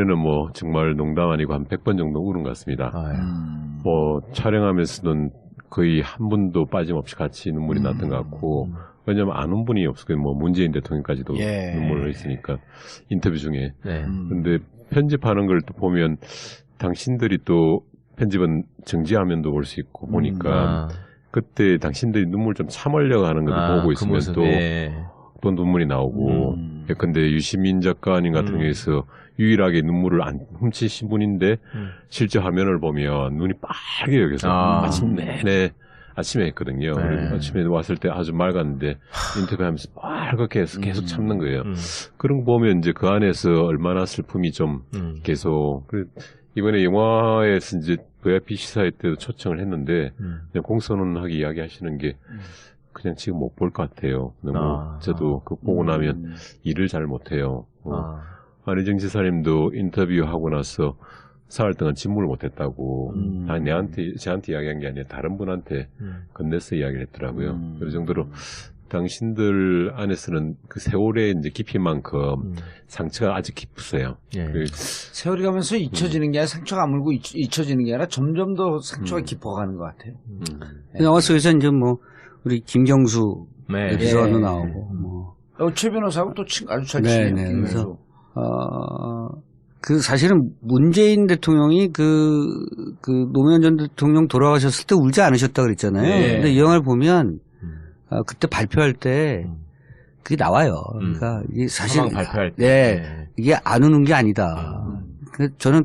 이번에는 뭐 정말 농담 아니고 한 100번 정도 울은 것 같습니다. 뭐 촬영하면서는 거의 한 분도 빠짐없이 같이 눈물이 났던 것 같고, 왜냐면 아는 분이 없었거든요. 뭐 문재인 대통령까지도 눈물을 흘렸으니까 인터뷰 중에. 근데 편집하는 걸 또 보면 당신들이 또 편집은 정지화면도 볼 수 있고 보니까 그때 당신들이 눈물 좀 참으려고 하는 걸 보고 있으면 또 눈물이 나오고. 근데 유시민 작가님 같은 경우에서 유일하게 눈물을 안 훔치신 분인데 실제 화면을 보면 눈이 빨개요. 그래서 아침 내내 아침에 했거든요. 아침에 왔을 때 아주 맑았는데 인터뷰하면서 빨갛게 해서 계속 참는 거예요. 그런 거 보면 이제 그 안에서 얼마나 슬픔이 좀 계속. 이번에 영화에서 이제 VIP 시사회 때도 초청을 했는데 그냥 공선언하게 이야기하시는 게 그냥 지금 못 볼 것 같아요. 너무 저도 그거 보고 나면 일을 잘 못해요. 안희정 지사님도 인터뷰하고 나서 사흘 동안 침묵을 못했다고. 저한테 이야기한 게 아니라 다른 분한테 건네서 이야기를 했더라고요. 그 정도로 당신들 안에서는 그 세월의 이제 깊이만큼 상처가 아직 깊으세요. 세월이 가면서 잊혀지는 게 아니라 상처가 아물고 잊혀지는 게 아니라 점점 더 상처가 깊어가는 것 같아요. 영화 속에서 이제 뭐 우리 김경수 비서관도 나오고 뭐 최 변호사하고 또 아주 잘 친해요. 그래서 그 사실은 문재인 대통령이 그 노무현 전 대통령 돌아가셨을 때 울지 않으셨다 그랬잖아요. 근데 이 영화를 보면 그때 발표할 때 그게 나와요. 그러니까 이게 사실 발표할 때 이게 안 우는 게 아니다. 저는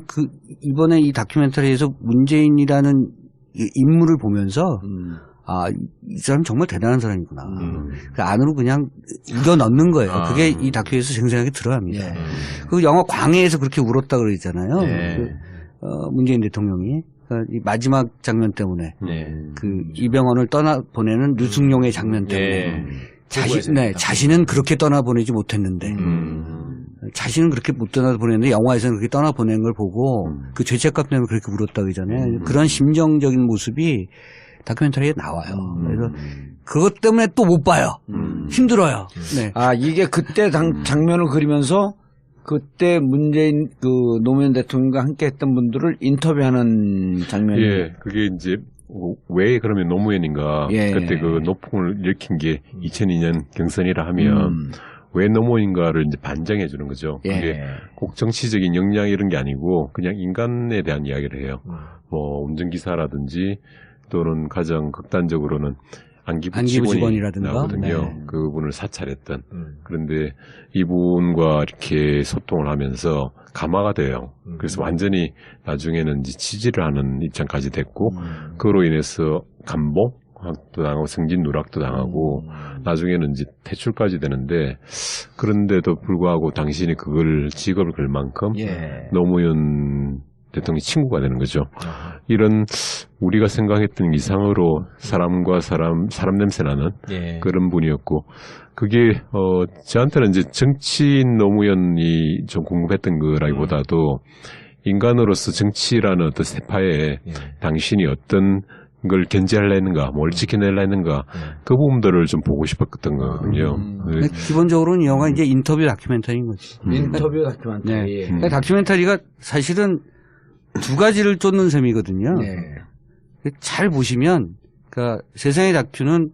이번에 이 다큐멘터리에서 문재인이라는 인물을 보면서 이 사람 정말 대단한 사람이구나. 그 안으로 그냥 이겨 넣는 거예요. 그게 이 다큐에서 생생하게 들어갑니다. 그 영화 광해에서 그렇게 울었다 그러잖아요. 문재인 대통령이. 이 마지막 장면 때문에 그 이병헌을 떠나 보내는 류승룡의 장면 때문에 자신은 그렇게 떠나 보내지 못했는데 자신은 그렇게 못 떠나 보냈는데 영화에서는 그렇게 떠나 보낸 걸 보고 그 죄책감 때문에 그렇게 울었다 그러잖아요. 그런 심정적인 모습이 다큐멘터리에 나와요. 그래서 그것 때문에 또 못 봐요. 힘들어요. 이게 그때 장면을 그리면서 그때 문재인 노무현 대통령과 함께 했던 분들을 인터뷰하는 장면이. 그게 이제 왜 그러면 노무현인가. 그때 그 노풍을 일으킨 게 2002년 경선이라 하면 왜 노무현인가를 이제 반증해 주는 거죠. 그게 꼭 정치적인 역량 이런 게 아니고 그냥 인간에 대한 이야기를 해요. 뭐 운전기사라든지 또는 가장 극단적으로는 안기부 직원이라든가 나거든요. 그분을 사찰했던. 그런데 이분과 이렇게 소통을 하면서 감화가 돼요. 그래서 완전히 나중에는 이제 지지를 하는 입장까지 됐고, 그로 인해서 감봉도 당하고 승진 누락도 당하고, 나중에는 이제 퇴출까지 되는데, 그런데도 불구하고 당신이 그걸 직업을 걸 만큼 노무현 대통령이 친구가 되는 거죠. 이런 우리가 생각했던 이상으로 사람과 사람 냄새 나는 그런 분이었고, 그게 저한테는 이제 정치인 노무현이 좀 궁금했던 거라기보다도 인간으로서 정치라는 어떤 세파에 당신이 어떤 걸 견제하려 했는가, 뭘 지켜내려 했는가, 그 부분들을 좀 보고 싶었던 거거든요. 기본적으로는 이 영화 이제 인터뷰 다큐멘터리인 거지. 인터뷰 다큐멘터리. 다큐멘터리가 사실은 두 가지를 쫓는 셈이거든요. 잘 보시면, 그러니까 세상의 다큐는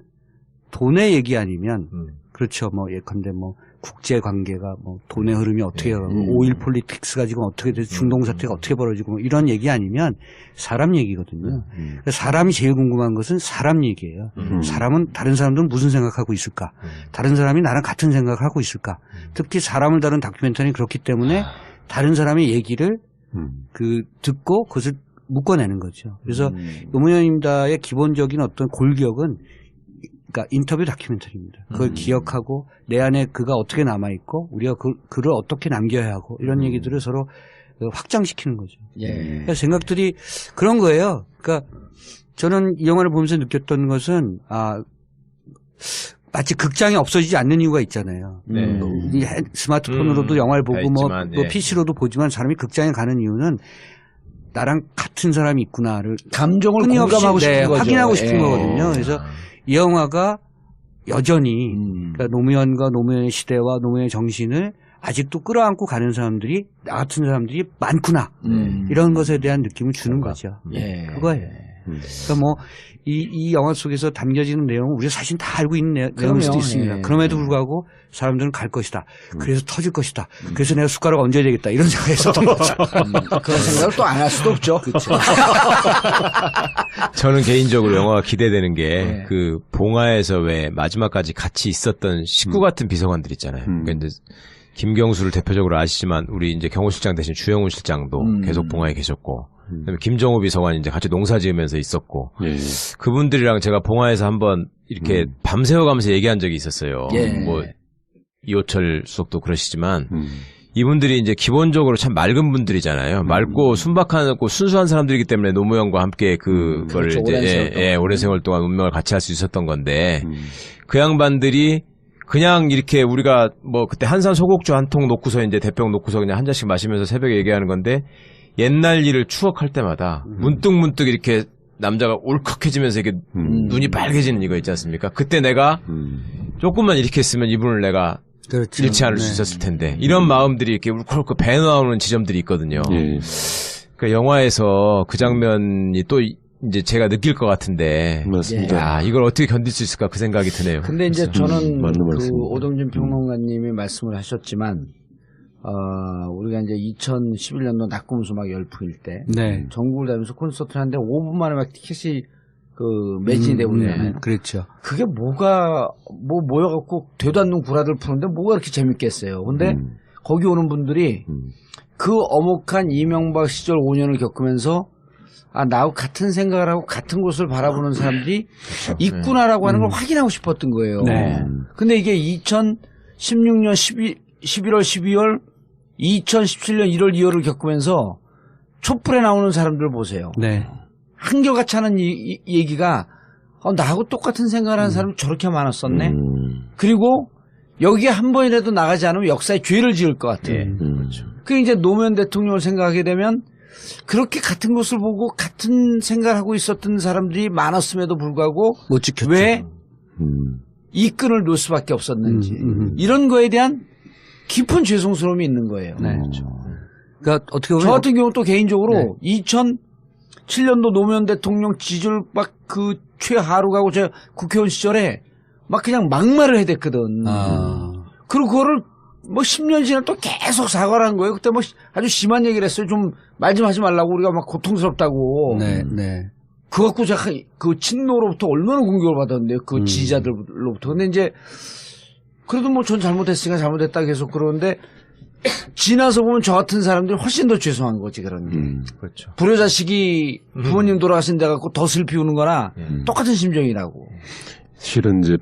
돈의 얘기 아니면, 그렇죠. 뭐 예컨대 뭐 국제 관계가 뭐 돈의 흐름이 어떻게 가고 오일 폴리틱스가 지금 어떻게 돼서 중동 사태가 어떻게 벌어지고 뭐 이런 얘기 아니면 사람 얘기거든요. 그러니까 사람이 제일 궁금한 것은 사람 얘기예요. 사람은 다른 사람들은 무슨 생각하고 있을까? 다른 사람이 나랑 같은 생각을 하고 있을까? 특히 사람을 다룬 다큐멘터리는 그렇기 때문에 다른 사람의 얘기를 듣고 그것을 묶어내는 거죠. 그래서 노무현입니다의 기본적인 어떤 골격은 그러니까 인터뷰 다큐멘터리입니다. 그걸 기억하고 내 안에 그가 어떻게 남아있고 우리가 그를 어떻게 남겨야 하고 이런 얘기들을 서로 확장시키는 거죠. 그러니까 생각들이 그런 거예요. 그러니까 저는 이 영화를 보면서 느꼈던 것은 마치 극장이 없어지지 않는 이유가 있잖아요. 스마트폰으로도 영화를 보고 뭐 PC로도 보지만 사람이 극장에 가는 이유는 나랑 같은 사람이 있구나를 감정을 공감하고 싶은 거죠. 확인하고 싶은 거거든요. 그래서 이 영화가 여전히 그러니까 노무현과 노무현의 시대와 노무현의 정신을 아직도 끌어안고 가는 사람들이 나 같은 사람들이 많구나 이런 것에 대한 느낌을 주는 거죠. 예. 그거예요. 그러니까 뭐 이 영화 속에서 담겨지는 내용은 우리가 사실 다 알고 있는 내용일 수도 있습니다. 예. 그럼에도 불구하고 사람들은 갈 것이다. 그래서 터질 것이다. 그래서 내가 숟가락 얹어야 되겠다. 이런 생각이 있었던 거죠. 그런 생각을 또 안 할 수도 없죠. 그렇죠. 저는 개인적으로 영화가 기대되는 게 그 봉화에서 왜 마지막까지 같이 있었던 식구 같은 비서관들 있잖아요. 그러니까 이제 김경수를 대표적으로 아시지만 우리 이제 경호실장 대신 주영훈 실장도 계속 봉화에 계셨고 그다음에 김정호 비서관이 이제 같이 농사 지으면서 있었고 예. 그분들이랑 제가 봉화에서 한번 이렇게 밤새워가면서 얘기한 적이 있었어요. 예. 뭐 이호철 수석도 그러시지만 이분들이 이제 기본적으로 참 맑은 분들이잖아요. 맑고 순박하고 순수한 사람들이기 때문에 노무현과 함께 그걸 그렇죠. 이제 오랜 세월 동안 운명을 같이 할 수 있었던 건데 그 양반들이 그냥 이렇게 우리가 뭐 그때 한산 소곡주 한 통 놓고서 이제 대병 놓고서 그냥 한 잔씩 마시면서 새벽에 얘기하는 건데 옛날 일을 추억할 때마다 문득 이렇게 남자가 울컥해지면서 이렇게 눈이 빨개지는 이거 있지 않습니까? 그때 내가 조금만 이렇게 했으면 이분을 내가 그렇죠. 잃지 않을 수 있었을 텐데 이런 마음들이 이렇게 울컥울컥 배 나오는 지점들이 있거든요. 예. 그러니까 영화에서 그 장면이 또 이제 제가 느낄 것 같은데 맞습니다. 야, 이걸 어떻게 견딜 수 있을까 그 생각이 드네요. 근데 이제 저는 맞는 그 말씀입니다. 오동진 평론가님이 말씀을 하셨지만 우리가 이제 2011년도 낙곰수 막 열풍일 때 네. 전국을 다니면서 콘서트를 하는데 5분 만에 막 티켓이 그 매진이 되고 그러잖아요. 그렇죠. 그게 뭐가 모여갖고 되도 않는 구라들 푸는데 뭐가 그렇게 재밌겠어요. 근데 거기 오는 분들이 그 어목한 이명박 시절 5년을 겪으면서 나하고 같은 생각을 하고 같은 곳을 바라보는 사람들이 있구나라고 하는 걸 확인하고 싶었던 거예요. 네. 근데 이게 2016년 11월, 12월, 2017년 1월, 2월을 겪으면서 촛불에 나오는 사람들 보세요. 네. 한결같이 하는 이 얘기가 나하고 똑같은 생각을 하는 사람이 저렇게 많았었네. 그리고 여기에 한 번이라도 나가지 않으면 역사에 죄를 지을 것 같아. 그렇죠. 그 이제 노무현 대통령을 생각하게 되면 그렇게 같은 것을 보고 같은 생각을 하고 있었던 사람들이 많았음에도 불구하고 못 지켰죠. 왜 이 끈을 놓을 수밖에 없었는지 이런 거에 대한 깊은 죄송스러움이 있는 거예요. 네. 그러니까 어떻게 보면 저 같은 경우 또 개인적으로 2007년도 노무현 대통령 지지율 막 그 최하로 가고 제가 국회의원 시절에 막 그냥 막말을 해댔거든. 그리고 그거를 뭐 10년 지나 또 계속 사과를 한 거예요. 그때 뭐 아주 심한 얘기를 했어요. 좀 말 좀 하지 말라고 우리가 막 고통스럽다고. 네, 네. 그거 갖고 제가 그 친노로부터 얼마나 공격을 받았는데요. 그 지지자들로부터. 근데 이제 그래도 뭐 전 잘못했으니까 잘못했다 계속 그러는데 지나서 보면 저 같은 사람들이 훨씬 더 죄송한 거지 그런 게. 그렇죠. 불효자식이 부모님 돌아가신 데 갖고 덫을 피우는 거나 똑같은 심정이라고. 실은 이제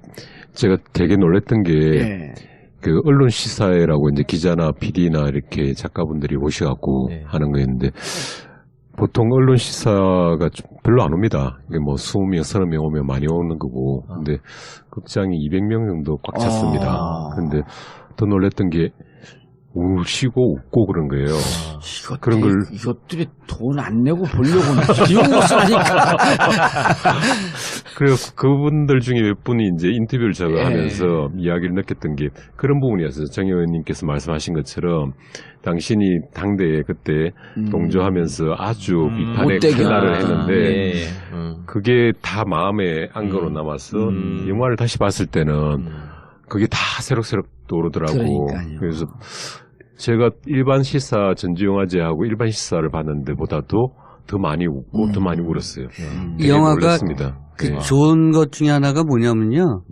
제가 되게 놀랬던 게 그 언론 시사회라고 이제 기자나 PD나 이렇게 작가분들이 오셔갖고 하는 거였는데 보통 언론 시사가 좀 별로 안 옵니다. 이게 뭐 20명, 30명 오면 많이 오는 거고. 근데 극장이 200명 정도 꽉 찼습니다. 근데 더 놀랬던 게 우시고 웃고 그런 거예요. 그런 걸 이것들이 돈 안 내고 보려고 비용 못 쓰니까. 그래서 그분들 중에 몇 분이 이제 인터뷰를 제가 하면서 이야기를 느꼈던 게 그런 부분이었어요. 정 의원님께서 말씀하신 것처럼 당신이 당대에 그때 동조하면서 아주 비판의 칼날을 했는데 그게 다 마음에 안거로 남아서 영화를 다시 봤을 때는 그게 다 새록새록 떠오르더라고. 그러니까요. 그래서 제가 일반 시사 전주영화제하고 일반 시사를 봤는데 보다도 더 많이 웃고 더 많이 울었어요. 이 영화가 놀랐습니다. 그 좋은 것 중에 하나가 뭐냐면요.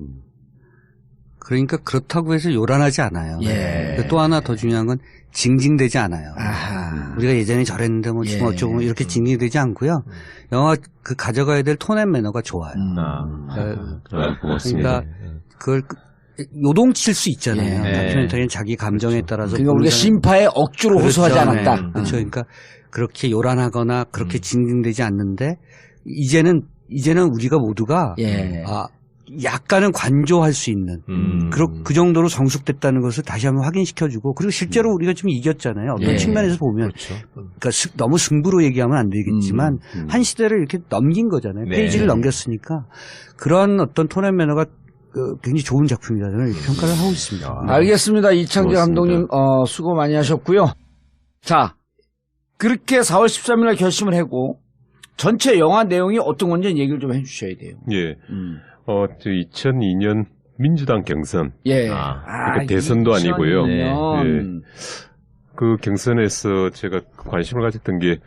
그러니까 그렇다고 해서 요란하지 않아요. 또 하나 더 중요한 건 징징대지 않아요. 우리가 예전에 저랬는데 뭐 지금 어쩌고 이렇게 징징대지 않고요. 영화 그 가져가야 될 톤 앤 매너가 좋아요. 고맙습니다. 그러니까 그걸 요동칠 수 있잖아요. 다큐멘터리는 자기 감정에 따라서. 그러니까 우리가 심파에 억지로 호소하지 않았다. 그렇죠. 그러니까 그렇게 요란하거나 그렇게 징징대지 않는데 이제는 우리가 모두가 약간은 관조할 수 있는 그 정도로 성숙됐다는 것을 다시 한번 확인시켜주고 그리고 실제로 우리가 좀 이겼잖아요. 어떤 측면에서 보면 그러니까 너무 승부로 얘기하면 안 되겠지만 한 시대를 이렇게 넘긴 거잖아요. 페이지를 넘겼으니까 그런 어떤 톤 앤 매너가 굉장히 좋은 작품이다 저는 이렇게 평가를 하고 있습니다. 알겠습니다. 이창재 고맙습니다. 감독님 수고 많이 하셨고요. 자, 그렇게 4월 13일 날 결심을 하고 전체 영화 내용이 어떤 건지 얘기를 좀 해주셔야 돼요. 예. 2002년 민주당 경선. 예. 그러니까 대선도 아니고요. 네. 예. 그 경선에서 제가 관심을 가졌던 게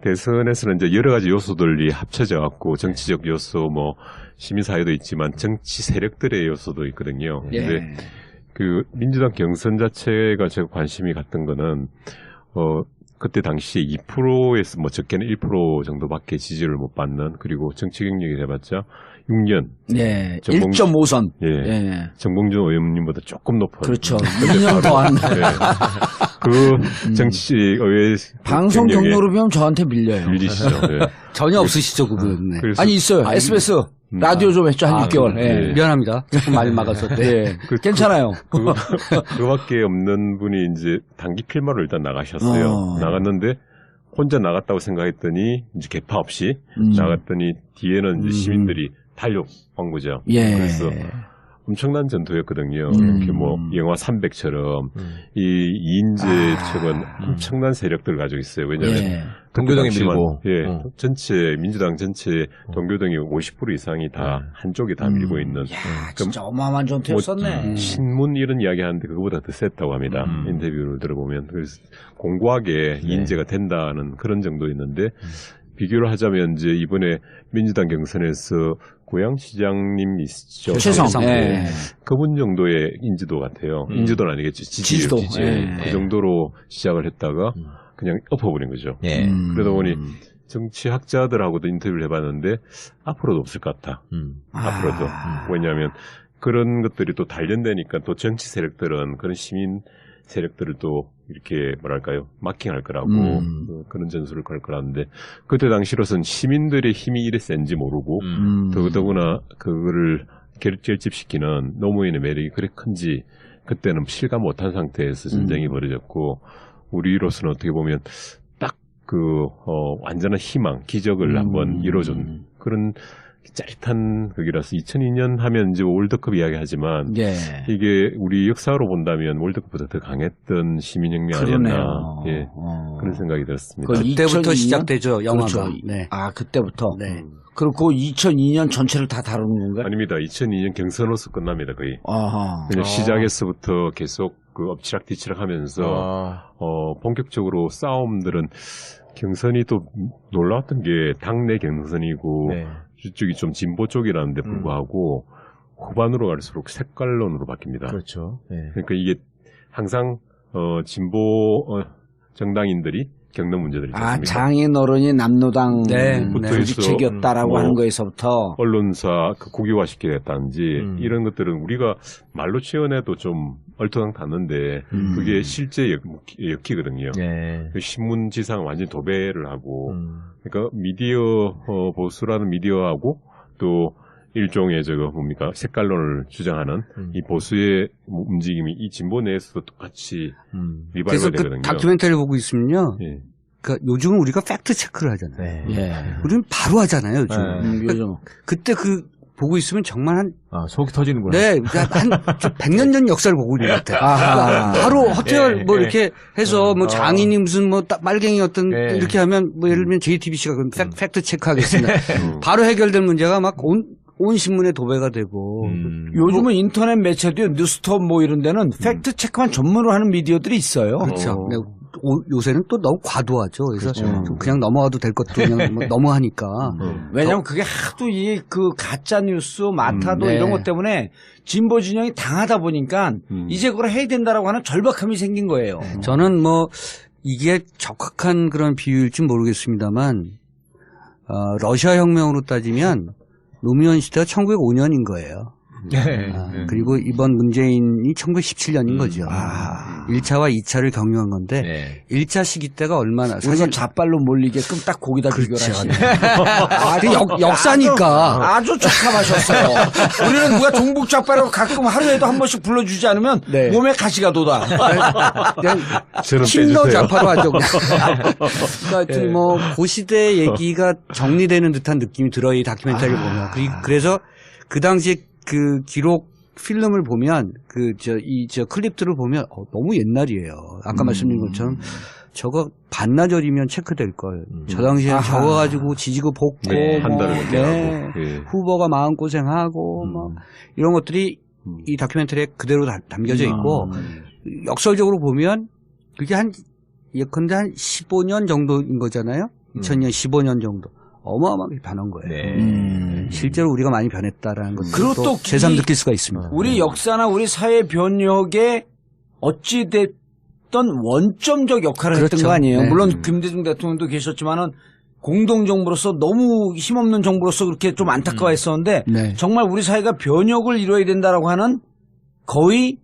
대선에서는 이제 여러 가지 요소들이 합쳐져 갖고 정치적 요소 뭐 시민사회도 있지만 정치 세력들의 요소도 있거든요. 예. 근데 그 민주당 경선 자체가 제가 관심이 갔던 거는 그때 당시에 2%에서 뭐 적게는 1% 정도밖에 지지를 못 받는 그리고 정치 경력이 돼봤자 6년. 예. 정봉- 1.5선. 예. 예. 정봉준 의원님보다 조금 높은. 그렇죠. 2년 더한. 예. 그 정치의회 방송 경로로 보면 저한테 밀려요. 밀리시죠. 예. 전혀 없으시죠 그분. 네. 그래서 아니 있어요. SBS 라디오 좀 했죠 한 6개월. 예. 미안합니다. 조금 많이 막아서. 네. 예. 괜찮아요. 그밖에 없는 분이 이제 단기 필마로 일단 나가셨어요. 나갔는데 혼자 나갔다고 생각했더니 이제 개파 없이 나갔더니 뒤에는 이제 시민들이 달려온 거죠. 예. 그래서 엄청난 전투였거든요. 이렇게 뭐 영화 300처럼 이 이인재 측은 엄청난 세력들을 가지고 있어요. 왜냐하면 예. 동교동이 당시만, 밀고. 예, 전체 민주당 전체 동교동이 50% 이상이 다 한쪽에 다 밀고 있는. 야, 진짜 어마어마한 전투였었네. 신문 이런 이야기 하는데 그거보다 더 셌다고 합니다. 인터뷰를 들어보면. 그래서 공고하게 인재가 된다는 그런 정도 있는데 비교를 하자면 이제 이번에 민주당 경선에서 고양시장님 있죠. 최성. 예. 그분 정도의 인지도 같아요. 인지도는 아니겠지. 지지도. 지지. 예. 그 정도로 시작을 했다가 그냥 엎어버린 거죠. 예. 그러다 보니 정치학자들하고도 인터뷰를 해봤는데 앞으로도 없을 것 같아. 앞으로도. 왜냐하면 그런 것들이 또 단련되니까 또 정치 세력들은 그런 시민 세력들을 또 이렇게 뭐랄까요 마킹할 거라고 그런 전술을 걸 거라는데 그때 당시로선 시민들의 힘이 이래 센지 모르고 더구나 그거를 결집시키는 노무현의 매력이 그렇게 큰지 그때는 실감 못한 상태에서 전쟁이 벌어졌고 우리로서는 어떻게 보면 딱 완전한 희망 기적을 한번 이뤄준 그런 짜릿한 거기라서 2002년 하면 이제 월드컵 이야기하지만 예. 이게 우리 역사로 본다면 월드컵보다 더 강했던 시민혁명 아니었나 예, 그런 생각이 들었습니다. 그때부터 2002년? 시작되죠 영화가. 그렇죠. 네. 아 그때부터. 네. 그리고 2002년 전체를 다 다루는 건가요? 아닙니다. 2002년 경선으로서 끝납니다. 거의. 아하. 그냥 시작에서부터 계속 그 엎치락뒤치락 하면서 본격적으로 싸움들은 경선이 또 놀라웠던 게 당내 경선이고 네. 이쪽이 좀 진보 쪽이라는데 불구하고 후반으로 갈수록 색깔론으로 바뀝니다. 그렇죠. 네. 그러니까 이게 항상 진보 정당인들이 겪는 문제들이 있지 아 않습니까? 장인 어른이 남노당 네. 조직책이었다라고 뭐 하는 거에서부터 언론사 국유화시키게 됐다든지 이런 것들은 우리가 말로 표현해도 좀 얼토당 닿는데 그게 실제 엮이거든요. 네. 그 신문지상 완전 도배를 하고 그러니까 미디어 보수라는 미디어하고 또 일종의 뭡니까 색깔론을 주장하는 이 보수의 움직임이 이 진보 내에서도 똑같이 그래서 리바이벌 그 되거든요. 다큐멘터리를 보고 있으면요. 예. 그러니까 요즘은 우리가 팩트 체크를 하잖아요. 네. 예. 우리는 바로 하잖아요. 요즘. 요즘 그때 보고 있으면 정말 속이 터지는구나. 네, 한 100년 전 역사를 보고 있는 것 같아요. 아하. 바로 허태열 예, 뭐 예. 이렇게 해서 뭐 장인이 무슨 뭐 빨갱이 어떤 예. 이렇게 하면 뭐 예를 들면 JTBC가 그럼 팩트 체크하겠습니다. 바로 해결될 문제가 막 온 신문에 도배가 되고. 요즘은 인터넷 매체도 뉴스톱 뭐 이런 데는 팩트 체크만 전문으로 하는 미디어들이 있어요. 그렇죠. 근데 요새는 또 너무 과도하죠. 그래서 좀 그냥 넘어가도 될 것도 그냥 뭐 너무하니까. 왜냐면 그게 하도 그 가짜 뉴스, 마타도 네. 이런 것 때문에 진보 진영이 당하다 보니까 이제 그걸 해야 된다라고 하는 절박함이 생긴 거예요. 저는 뭐 이게 적확한 그런 비유일지 모르겠습니다만 러시아 혁명으로 따지면 노무현 시대가 1905년인 거예요. 그리고 이번 문재인이 1917년인 거죠. 1차와 2차를 경유한 건데 네. 1차 시기 때가 얼마나 우리가 사실 좌빨로 몰리게끔 딱 거기다 비교를 하시네. 그 역사니까. 아주 적합하셨어요. 우리는 누가 종북 좌빨이라고 가끔 하루에도 한 번씩 불러주지 않으면 네. 몸에 가시가 돋아. 그냥 저는 신도 빼주세요. 좌파로 하죠. 그러니까 하여튼 뭐 그 시대 얘기가 정리되는 듯한 느낌이 들어요. 이 다큐멘터리를 보면. 그래서 그 당시에 그 기록 필름을 보면 저 클립들을 보면 너무 옛날이에요. 아까 말씀드린 것처럼 저거 반나절이면 체크될 걸. 저 당시에 저거 가지고 지지고 볶고 네, 한 달을 네, 하고. 예. 후보가 마음고생하고 뭐 이런 것들이 이 다큐멘터리에 그대로 담겨져 있고 역설적으로 보면 그게 예컨대 한 15년 정도인 거잖아요. 2000년 15년 정도. 어마어마하게 변한 거예요. 네. 실제로 우리가 많이 변했다라는 것을 그리고 또 새삼 느낄 수가 있습니다. 우리 역사나 우리 사회 변혁에 어찌됐던 원점적 역할을 그렇죠. 했던 거 아니에요. 네. 물론 김대중 대통령도 계셨지만은 공동정부로서 너무 힘없는 정부로서 그렇게 좀 안타까워했었는데 네. 정말 우리 사회가 변혁을 이뤄야 된다라고 하는 거의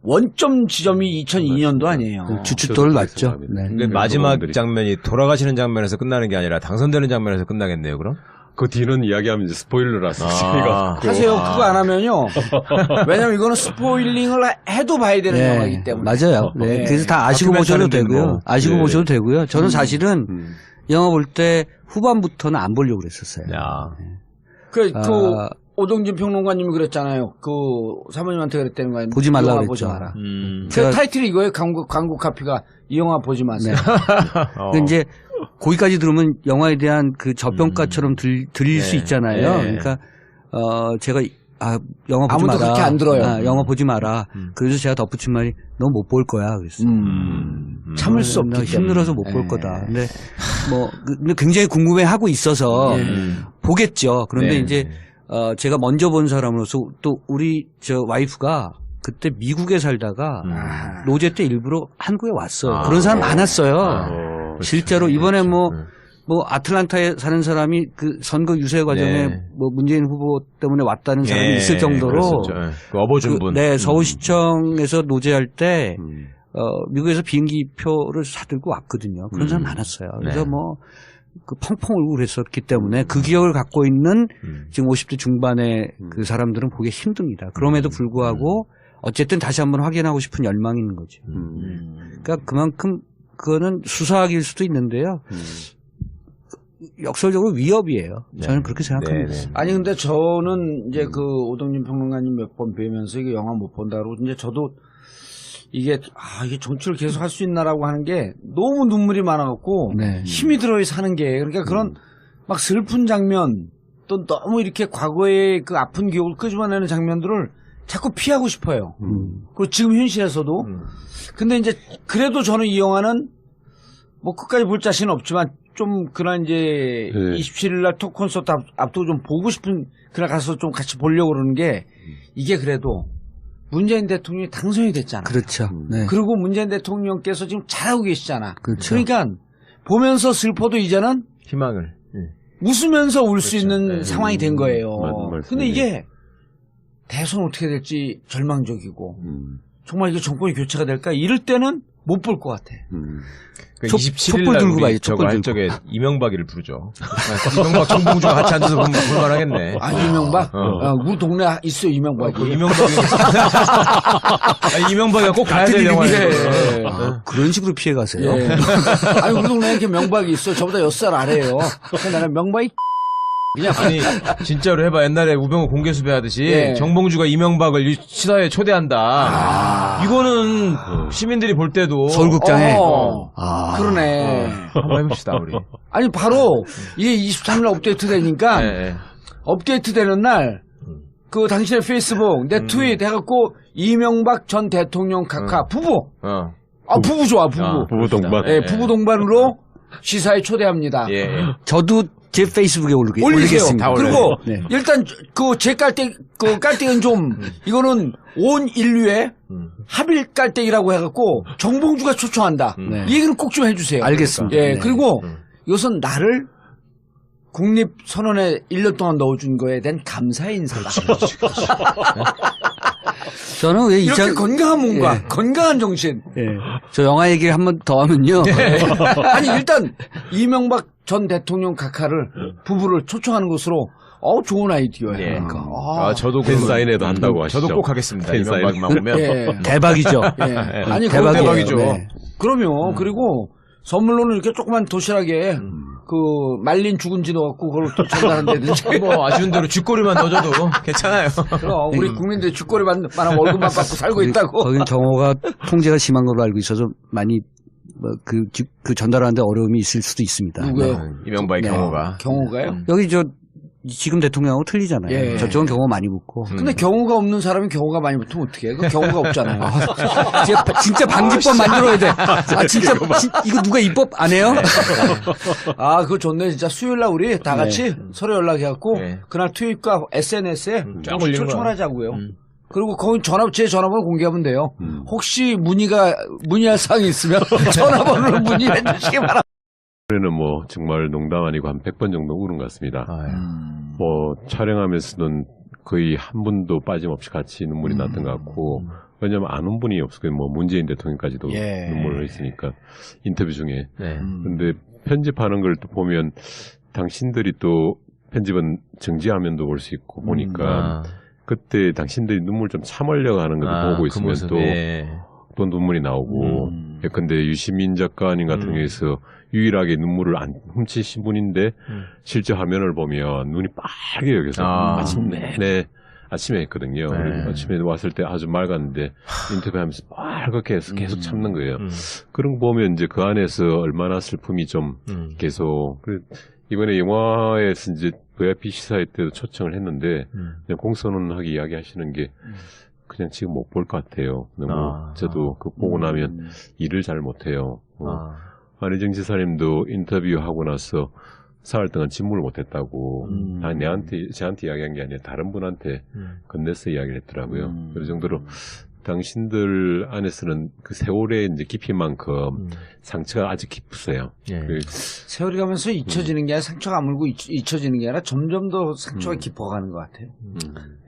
원점 지점이 2002년도 아니에요. 주춧돌 맞죠. 네. 근데 마지막 장면이 돌아가시는 장면에서 끝나는 게 아니라 당선되는 장면에서 끝나겠네요, 그럼? 그 뒤는 이야기하면 이제 스포일러라서 하세요. 그거 안 하면요. 왜냐면 이거는 스포일링을 해도 봐야 되는 네. 영화이기 때문에. 맞아요. 네. 그래서 다 아시고 보셔도 되고요. 뭐. 아시고 네. 보셔도 되고요. 저는 사실은 영화 볼 때 후반부터는 안 보려고 그랬었어요. 야. 그 오동진 평론가님이 그랬잖아요. 그 사모님한테 그랬다는 거예요. 보지 말라고 영화 그랬죠. 보지 마라. 제가- 타이틀이 이거예요. 광고 카피가 이 영화 보지 마세요. 그 이제 거기까지 들으면 영화에 대한 그 저평가처럼 들릴 수 있잖아요. 네. 그러니까 제가 영화 보지 아무도 마라. 그렇게 안 들어요. 영화 보지 마라. 그래서 제가 덧붙인 말이 너 못 볼 거야. 그랬어요. 참을 수 없기 나 때문에. 힘들어서 못 볼 네. 거다. 근데 근데 굉장히 궁금해하고 있어서 보겠죠. 그런데 네. 이제 제가 먼저 본 사람으로서 또 우리 저 와이프가 그때 미국에 살다가 노제 때 일부러 한국에 왔어요. 그런 사람 많았어요. 실제로 이번에 뭐 아틀란타에 사는 사람이 그 선거 유세 과정에 네. 뭐 문재인 후보 때문에 왔다는 사람이 있을 정도로 그 업어준 분. 네, 서울시청에서 노제할 때 미국에서 비행기표를 사들고 왔거든요. 그런 사람 많았어요. 그래서 네. 그 펑펑 울고 그랬었기 때문에 그 기억을 갖고 있는 지금 50대 중반의 그 사람들은 보기 힘듭니다. 그럼에도 불구하고 어쨌든 다시 한번 확인하고 싶은 열망이 있는 거죠. 그러니까 그만큼 그거는 수사학일 수도 있는데요. 역설적으로 위협이에요. 저는 그렇게 생각합니다. 네, 네. 아니 근데 저는 이제 그 오동진 평론가님 몇 번 뵈면서 이게 영화 못 본다고 이제 저도 이게 정치를 계속 할 수 있나라고 하는 게 너무 눈물이 많아갖고 네. 힘이 들어야 사는 게 그러니까 그런 막 슬픈 장면 또 너무 이렇게 과거의 그 아픈 기억을 끄집어내는 장면들을 자꾸 피하고 싶어요. 그리고 지금 현실에서도. 근데 이제 그래도 저는 이 영화는 뭐 끝까지 볼 자신은 없지만 좀 그날 이제 27일 날 톡 콘서트 앞두고 좀 보고 싶은 그날 가서 좀 같이 보려고 그러는 게 이게 그래도 문재인 대통령이 당선이 됐잖아. 그렇죠. 네. 그리고 문재인 대통령께서 지금 잘하고 계시잖아. 그렇죠. 그러니까 보면서 슬퍼도 이제는 희망을. 웃으면서 울 수 그렇죠. 있는 네. 상황이 된 거예요. 맞는 근데 이게 대선 어떻게 될지 절망적이고 정말 이게 정권이 교체가 될까 이럴 때는 못 볼 것 같아. 그 촛불 27일 들고 날 우리 가야지, 저거 촛불 할 들고. 적에 이명박이를 부르죠. 이명박 정봉주가 같이 앉아서 볼만하겠네. 이명박? 우리 동네 있어요, 이명박이. 이명박이가 꼭 가야 될 영화예요. 그런 식으로 피해 가세요. 예. 아니, 우리 동네에 이렇게 명박이 있어. 저보다 6살 아래예요. 근데 나는 명박이 그냥 아니 진짜로 해봐. 옛날에 우병우 공개 수배하듯이 예. 정봉주가 이명박을 시사회에 초대한다. 이거는 시민들이 볼 때도 서울극장에. 그러네. 한번 해봅시다 우리. 아니, 바로 이게 23일 업데이트 되니까 예. 업데이트 되는 날 그 당신의 페이스북 내 트윗 해갖고 이명박 전 대통령 각하 부부. 부부 좋아, 부부. 부부 동반. 예, 부부 동반으로 시사에 초대합니다. 예. 저도 제 페이스북에 올리세요. 올리겠습니다. 그리고 네. 일단 그 제 깔때기는 좀 이거는 온 인류의 합일 깔때기라고 해갖고 정봉주가 초청한다. 네. 이 얘기는 꼭 좀 해주세요. 알겠습니다. 예, 네. 그리고 이것은 나를 국립선언에 1년 동안 넣어준 거에 대한 감사의 인사다. 저는 왜 이렇게 건강한 몸과 건강한 정신. 저 영화 얘기를 한 번 더 하면요. 아니 일단 이명박 전 대통령 각하를 부부를 초청하는 것으로 좋은 아이디어예요. 예. 그러니까. 저도 팬 사인회도 한다고 하시죠. 저도 꼭 하겠습니다. 팬 사인. 이명박만 오면. 예. 대박이죠. 예. 아니 대박이에요. 그거 대박이죠. 네. 그럼요. 그리고 선물로는 이렇게 조그만 도시락에 말린 죽은지 넣어갖고 그걸 또 전달한다든지. 뭐 아쉬운 대로 쥐꼬리만 넣어줘도 괜찮아요. 그럼 우리 국민들이 쥐꼬리만 월급만 받고 살고 있다고. 거긴 경호가 통제가 심한 걸로 알고 있어서 많이 그 전달하는데 어려움이 있을 수도 있습니다. 누구요? 이명박의 경호가. 경호가요? 여기 지금 대통령하고 틀리잖아요. 예. 저쪽은 경호 많이 붙고. 근데 경호가 없는 사람이 경호가 많이 붙으면 어떻게 해? 그 경호가 없잖아요. 진짜 방지법 만들어야 돼. 진짜 이거 누가 입법 안 해요? 그거 좋네. 진짜 수요일날 우리 다 같이 서로 연락해갖고 그날 트윗과 SNS에 쫙 올리는 초청을 거야. 하자고요. 그리고 거기 제 전화번호 공개하면 돼요. 혹시 문의할 사항이 있으면 전화번호로 문의해 주시기 바랍니다. 올해는 뭐 정말 농담 아니고 한 100번 정도 울은 것 같습니다. 뭐 촬영하면서는 거의 한 분도 빠짐없이 같이 눈물이 났던 것 같고, 왜냐면 아는 분이 없었고요. 뭐 문재인 대통령까지도 눈물을 흘렸으니까 인터뷰 중에. 근데 편집하는 걸 또 보면 당신들이 또 편집은 정지화면도 볼 수 있고 보니까 그때 당신들이 눈물 좀 참으려고 하는 것도 보고 있으면 또 눈물이 나오고. 근데 유시민 작가님 같은 경우에서 유일하게 눈물을 안 훔치신 분인데 실제 화면을 보면 눈이 빨개요. 그래서 아침 내내 아침에 했거든요. 그래서 아침에 왔을 때 아주 맑았는데 인터뷰하면서 빨갛게 해서 계속 참는 거예요. 그런 거 보면 이제 그 안에서 얼마나 슬픔이 좀 계속. 이번에 영화에서 이제 VIP 시사회 때도 초청을 했는데 그냥 공선언하기 이야기하시는 게 그냥 지금 못 볼 것 같아요. 너무 저도 그 보고 나면 일을 잘 못해요. 안희정 지사님도 인터뷰하고 나서 사흘 동안 침묵을 못했다고. 저한테 이야기한 게 아니라 다른 분한테 건네서 이야기를 했더라고요. 그 정도로 당신들 안에서는 그 세월의 이제 깊이만큼 상처가 아직 깊으세요. 세월이 가면서 잊혀지는 게 아니라 상처가 아물고 잊혀지는 게 아니라 점점 더 상처가 깊어가는 것 같아요.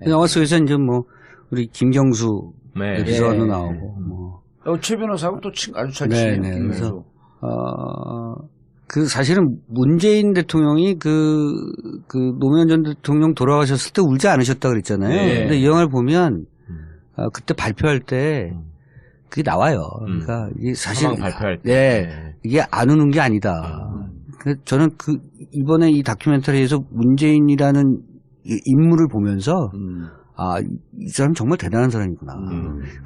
영화 속에서 이제 뭐 우리 김경수 비서관도 나오고 뭐. 최 변호사하고 또 아주 잘 치네요. 그래서 사실은 문재인 대통령이 노무현 전 대통령 돌아가셨을 때 울지 않으셨다 그랬잖아요. 근데 이 영화를 보면 그때 발표할 때 그게 나와요. 그러니까 이게 사실 발표할 때 이게 안 우는 게 아니다. 저는 이번에 이 다큐멘터리에서 문재인이라는 인물을 보면서 이 사람 정말 대단한 사람이구나.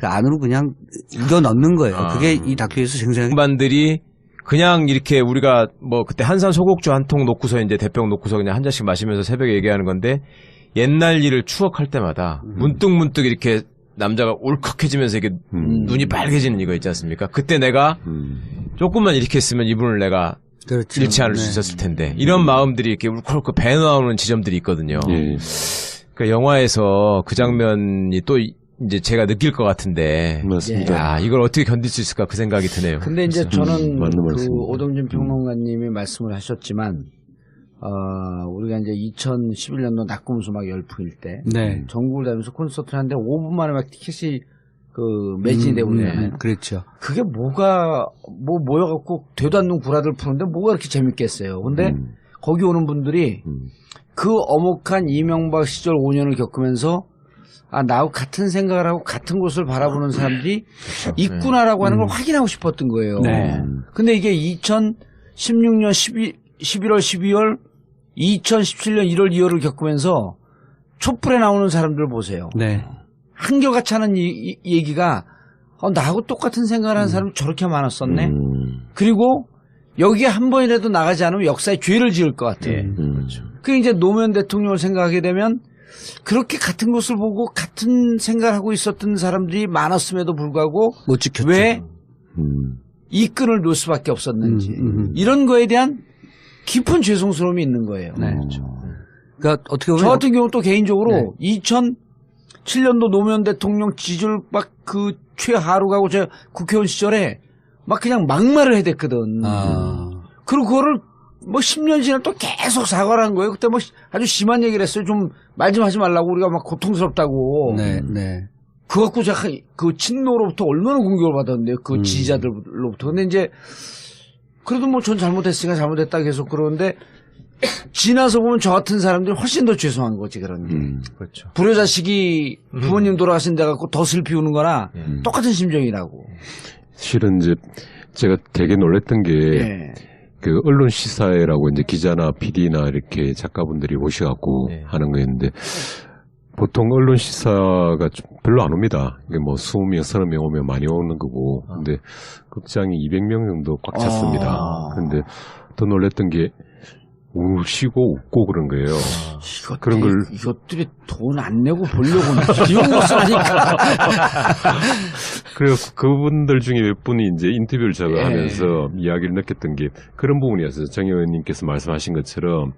안으로 그냥 이겨 넣는 거예요. 그게 이 다큐에서 생생하게. 반들이 그냥 이렇게 우리가 뭐 그때 한산 소곡주 한 통 놓고서 이제 대병 놓고서 그냥 한 잔씩 마시면서 새벽에 얘기하는 건데 옛날 일을 추억할 때마다 문득 이렇게 남자가 울컥해지면서 이게 눈이 빨개지는 이거 있지 않습니까? 그때 내가 조금만 이렇게 했으면 이분을 내가 잃지 않을 수 있었을 텐데 이런 마음들이 이렇게 울컥울컥 배 나오는 지점들이 있거든요. 그러니까 영화에서 그 장면이 또 이제 제가 느낄 것 같은데. 맞습니다. 이걸 어떻게 견딜 수 있을까 그 생각이 드네요. 근데 이제 저는 오동진 평론가님이 말씀을 하셨지만, 우리가 이제 2011년도 낙곰수 막 열풍일 때, 전국을 다니면서 콘서트를 하는데 5분 만에 막 티켓이 매진이 되버리잖아요. 그렇죠. 그게 모여갖고 되도 않는 구라들 푸는데 뭐가 그렇게 재밌겠어요. 근데 거기 오는 분들이 그 어목한 이명박 시절 5년을 겪으면서 나하고 같은 생각을 하고 같은 곳을 바라보는 사람들이 있구나라고 하는 걸 확인하고 싶었던 거예요. 근데 이게 2016년 11월, 12월, 2017년 1월, 2월을 겪으면서 촛불에 나오는 사람들 보세요. 한결같이 하는 얘기가 나하고 똑같은 생각을 하는 사람이 저렇게 많았었네. 그리고 여기에 한 번이라도 나가지 않으면 역사에 죄를 지을 것 같아. 그렇죠. 그 이제 노무현 대통령을 생각하게 되면 그렇게 같은 것을 보고 같은 생각을 하고 있었던 사람들이 많았음에도 불구하고 못 지켰죠. 왜 이 끈을 놓을 수밖에 없었는지 이런 거에 대한 깊은 죄송스러움이 있는 거예요. 그렇죠. 그러니까 어떻게 보면 저 같은 경우 또 개인적으로 2007년도 노무현 대통령 지지율 막 최하루가고 저 국회의원 시절에 막 그냥 막말을 해댔거든. 그리고 그거를 10년 지나 또 계속 사과를 한 거예요. 그때 아주 심한 얘기를 했어요. 좀 말 좀 하지 말라고 우리가 막 고통스럽다고. 그거 갖고 제가 친노로부터 얼마나 공격을 받았는데요. 지지자들로부터. 근데 이제 그래도 전 잘못했으니까 잘못했다 계속 그러는데 지나서 보면 저 같은 사람들이 훨씬 더 죄송한 거지 그런 게. 그렇죠. 불효자식이 부모님 돌아가신 데 갖고 덫을 피우는 거나 똑같은 심정이라고. 실은 이제 제가 되게 놀랬던 게 그 언론 시사회라고 이제 기자나 PD나 이렇게 작가분들이 오셔갖고 네. 하는 거였는데 보통 언론 시사가 좀 별로 안 옵니다. 이게 뭐 20명, 30명 오면 많이 오는 거고. 근데 극장이 200명 정도 꽉 찼습니다. 근데 더 놀랬던 게 우시고 웃고 그런 거예요. 그런 걸 이것들이 돈 안 내고 보려고는 비용 못 쓰니까. 그래서 그분들 중에 몇 분이 이제 인터뷰를 제가 예. 하면서 이야기를 느꼈던 게 그런 부분이었어요. 정 의원님께서 말씀하신 것처럼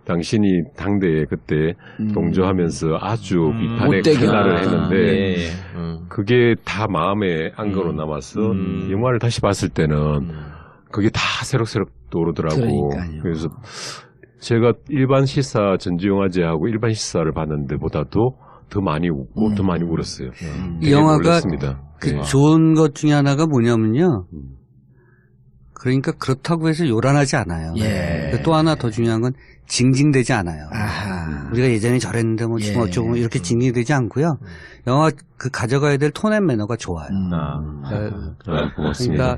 당신이 당대에 그때 동조하면서 아주 비판의 못되게. 칼날을 했는데 예. 그게 다 마음에 안거로 남아서 영화를 다시 봤을 때는 그게 다 새록새록 떠오르더라고. 그러니까요. 그래서 제가 일반 시사 전주영화제하고 일반 시사를 봤는데 보다도 더 많이 웃고 더 많이 울었어요. 이 영화가 놀랐습니다. 그 네. 좋은 것 중에 하나가 뭐냐면요. 그러니까 그렇다고 해서 요란하지 않아요. 예. 또 하나 더 중요한 건 징징대지 않아요. 아하. 우리가 예전에 저랬는데 뭐 지금 예. 어쩌고 이렇게 징징대지 않고요. 영화 그 가져가야 될 톤 앤 매너가 좋아요. 고맙습니다. 그러니까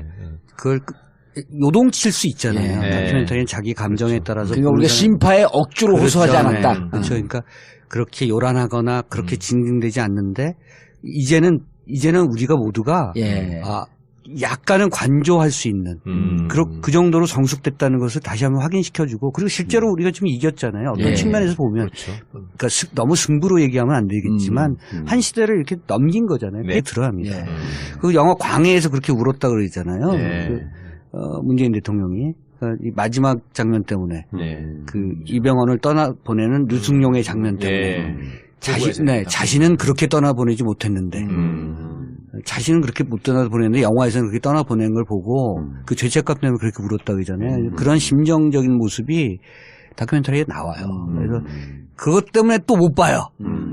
그걸 요동칠 수 있잖아요. 예. 다큐멘터리는 자기 감정에 따라서 그러니까 우리가 심파에 억지로 그렇죠. 호소하지 네. 않았다. 그렇죠. 그러니까 그렇게 요란하거나 그렇게 징징대지 않는데 이제는 우리가 모두가 예. 약간은 관조할 수 있는 그 정도로 성숙됐다는 것을 다시 한번 확인시켜주고 그리고 실제로 우리가 지금 이겼잖아요. 어떤 예. 측면에서 보면 그러니까 너무 승부로 얘기하면 안 되겠지만 한 시대를 이렇게 넘긴 거잖아요. 그게 네. 들어갑니다. 예. 그 영화 광해에서 그렇게 울었다 그러잖아요. 네. 문재인 대통령이 이 마지막 장면 때문에 네. 그 이병헌을 떠나 보내는 류승룡의 장면 때문에 자신은 그렇게 떠나 보내지 못했는데 자신은 그렇게 못 떠나 보냈는데 영화에서는 그렇게 떠나 보낸 걸 보고 그 죄책감 때문에 그렇게 울었다 그러잖아요. 그런 심정적인 모습이 다큐멘터리에 나와요. 그래서 그것 때문에 또 못 봐요.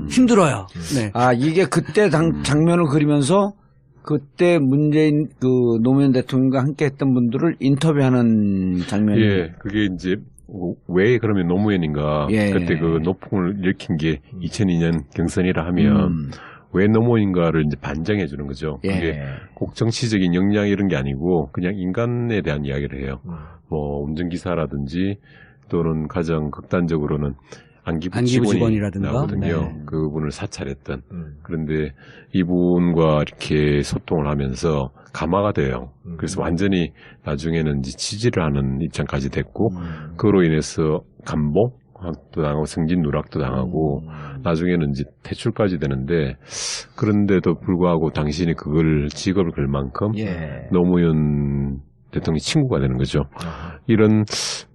힘들어요. 네. 이게 그때 장면을 그리면서 그때 문재인 그 노무현 대통령과 함께 했던 분들을 인터뷰하는 장면이. 예, 그게 이제 왜 그러면 노무현인가 예. 그때 그 노풍을 일으킨 게 2002년 경선이라 하면 왜 노무현인가를 이제 반증해 주는 거죠. 예. 그게 꼭 정치적인 역량 이런 게 아니고 그냥 인간에 대한 이야기를 해요. 뭐 운전기사라든지 또는 가장 극단적으로는 안기부 직원이라든가 나거든요. 네. 그분을 사찰했던. 그런데 이분과 이렇게 소통을 하면서 감화가 돼요. 그래서 완전히 나중에는 이제 지지를 하는 입장까지 됐고 그로 인해서 감봉도 당하고 승진 누락도 당하고 나중에는 이제 퇴출까지 되는데 그런데도 불구하고 당신이 그걸 직업을 걸 만큼 예. 노무현 대통령이 친구가 되는 거죠. 이런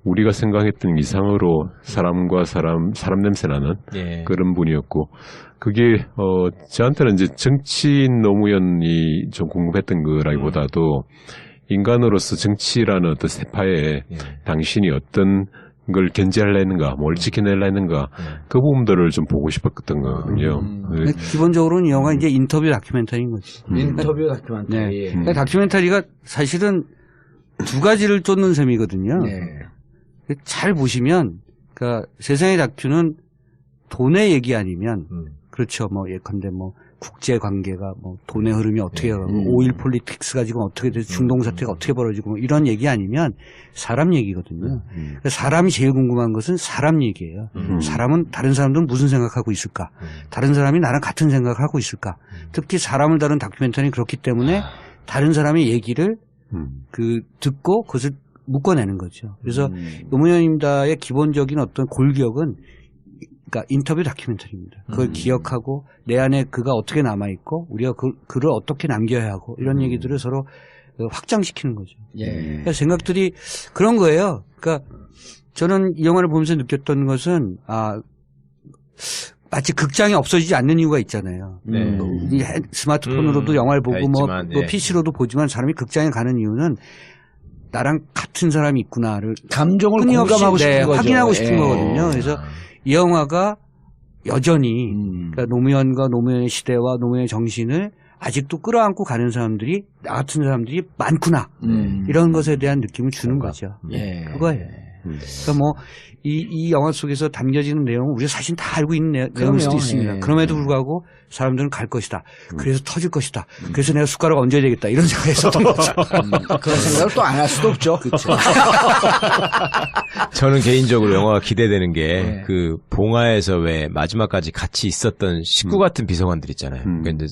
우리가 생각했던 이상으로 사람과 사람 냄새 나는 예. 그런 분이었고 그게 저한테는 이제 정치인 노무현이 좀 궁금했던 거라기보다도 인간으로서 정치라는 어떤 세파에 당신이 어떤 걸 견제하려 했는가, 뭘 지켜내려 했는가 그 부분들을 좀 보고 싶었던 거거든요. 근데 기본적으로는 이 영화 이제 인터뷰 다큐멘터리인 거죠. 인터뷰 다큐멘터리. 네. 근데 다큐멘터리가 사실은 두 가지를 쫓는 셈이거든요. 네. 잘 보시면, 그러니까 세상의 다큐는 돈의 얘기 아니면, 그렇죠. 뭐 예컨대 뭐 국제 관계가 뭐 돈의 흐름이 어떻게 가고 오일 폴리틱스가 지금 어떻게 돼서 중동 사태가 어떻게 벌어지고 뭐 이런 얘기 아니면 사람 얘기거든요. 그러니까 사람이 제일 궁금한 것은 사람 얘기예요. 사람은 다른 사람들은 무슨 생각하고 있을까? 다른 사람이 나랑 같은 생각을 하고 있을까? 특히 사람을 다룬 다큐멘터리는 그렇기 때문에 다른 사람의 얘기를 듣고 그것을 묶어내는 거죠. 그래서 노무현입니다의 기본적인 어떤 골격은 그러니까 인터뷰 다큐멘터리입니다. 그걸 기억하고 내 안에 그가 어떻게 남아있고 우리가 그를 어떻게 남겨야 하고 이런 얘기들을 서로 확장시키는 거죠. 예. 그러니까 생각들이 그런 거예요. 그러니까 저는 이 영화를 보면서 느꼈던 것은 마치 극장이 없어지지 않는 이유가 있잖아요. 네. 스마트폰으로도 영화를 보고 있지만, 뭐 PC로도 보지만 사람이 극장에 가는 이유는 나랑 같은 사람이 있구나를 감정을 끊임없이 공감하고 싶은 거죠. 확인하고 싶은 예. 거거든요. 그래서 이 영화가 여전히 그러니까 노무현과 노무현의 시대와 노무현의 정신을 아직도 끌어안고 가는 사람들이 나 같은 사람들이 많구나 이런 것에 대한 느낌을 주는 거죠. 예. 그거예요. 그러니까 뭐 이 영화 속에서 담겨지는 내용은 우리가 사실 다 알고 있는 내용일 수도 있습니다. 예. 그럼에도 불구하고 사람들은 갈 것이다. 그래서 터질 것이다. 그래서 내가 숟가락 얹어야 되겠다. 이런 생각이 있었던 거죠. 그런 생각을 또 안 할 수도 없죠. 그렇죠. 저는 개인적으로 영화가 기대되는 게 네. 그 봉화에서 왜 마지막까지 같이 있었던 식구 같은 비서관들 있잖아요. 그러니까 이제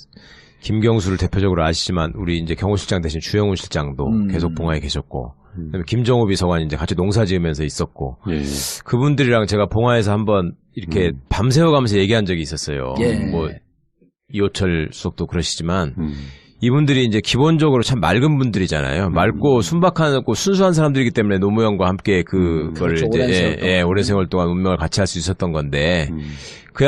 김경수를 대표적으로 아시지만 우리 이제 경호실장 대신 주영훈 실장도 계속 봉화에 계셨고, 그다음에 김정호 비서관이 이제 같이 농사 지으면서 있었고, 예. 그분들이랑 제가 봉화에서 한번 이렇게 밤새워가면서 얘기한 적이 있었어요. 예. 뭐 이호철 수석도 그러시지만 이분들이 이제 기본적으로 참 맑은 분들이잖아요. 맑고 순박하고 순수한 사람들이기 때문에 노무현과 함께 그걸 그렇죠. 이제 오랜 세월 동안 운명을 같이 할 수 있었던 건데 그